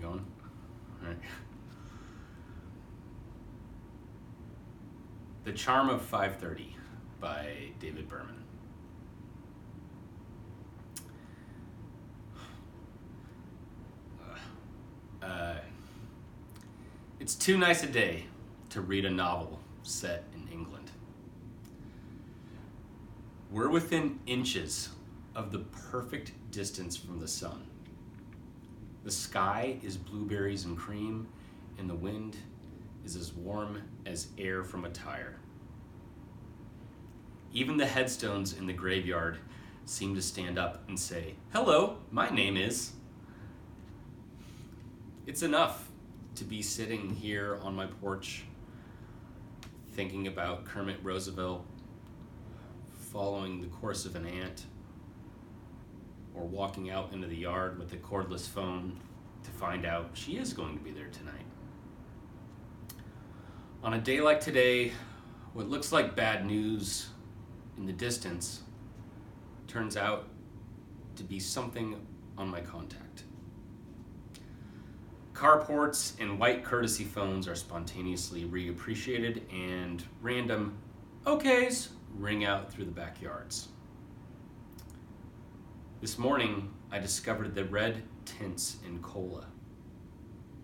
going? All right. The Charm of 5:30 by David Berman. It's too nice a day to read a novel set in England. We're within inches of the perfect distance from the sun. The sky is blueberries and cream, and the wind is as warm as air from a tire. Even the headstones in the graveyard seem to stand up and say, "Hello, my name is." It's enough to be sitting here on my porch thinking about Kermit Roosevelt following the course of an ant, or walking out into the yard with a cordless phone to find out she is going to be there tonight. On a day like today, what looks like bad news in the distance turns out to be something on my contact. Carports and white courtesy phones are spontaneously reappreciated, and random okays ring out through the backyards. This morning, I discovered the red tints in cola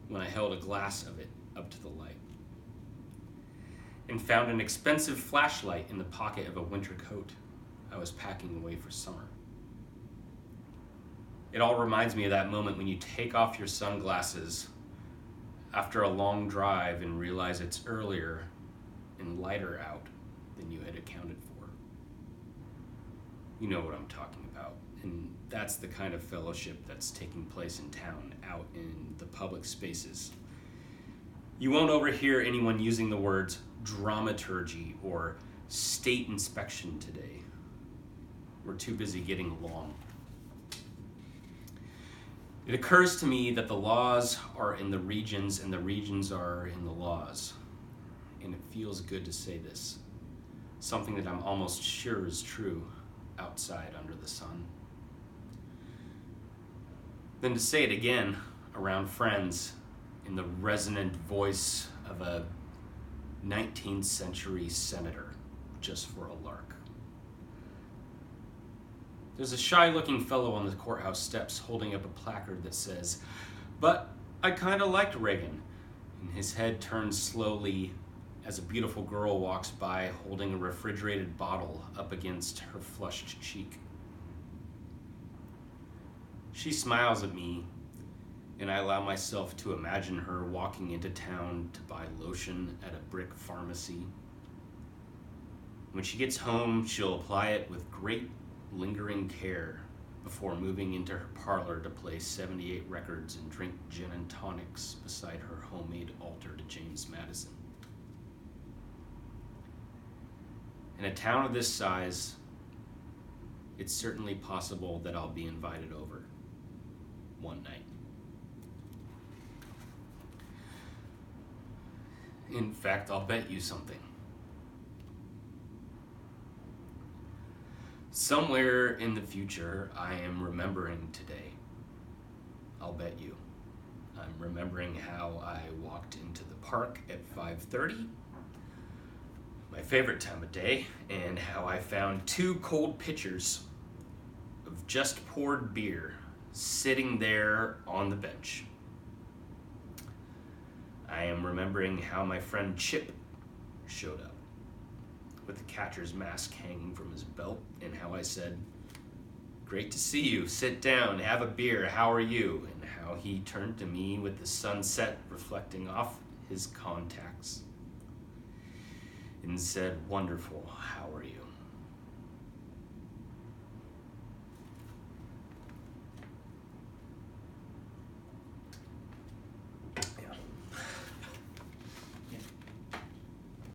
when I held a glass of it up to the light, and found an expensive flashlight in the pocket of a winter coat I was packing away for summer. It all reminds me of that moment when you take off your sunglasses after a long drive and realize it's earlier and lighter out than you had accounted for. You know what I'm talking about. And that's the kind of fellowship that's taking place in town, out in the public spaces. You won't overhear anyone using the words dramaturgy or state inspection today. We're too busy getting along. It occurs to me that the laws are in the regions and the regions are in the laws. And it feels good to say this, something that I'm almost sure is true outside under the sun. Then to say it again around friends in the resonant voice of a 19th century senator, just for a lark. There's a shy-looking fellow on the courthouse steps holding up a placard that says, "But I kind of liked Reagan," and his head turns slowly as a beautiful girl walks by holding a refrigerated bottle up against her flushed cheek. She smiles at me, and I allow myself to imagine her walking into town to buy lotion at a brick pharmacy. When she gets home, she'll apply it with great lingering care before moving into her parlor to play 78 records and drink gin and tonics beside her homemade altar to James Madison. In a town of this size, it's certainly possible that I'll be invited over one night. In fact, I'll bet you something. Somewhere in the future, I am remembering today. I'll bet you. I'm remembering how I walked into the park at 5:30, my favorite time of day, and how I found 2 cold pitchers of just poured beer sitting there on the bench. I am remembering how my friend Chip showed up with the catcher's mask hanging from his belt, and how I said, "Great to see you, sit down, have a beer, how are you?" And how he turned to me with the sunset reflecting off his contacts and said, "Wonderful, how are you?"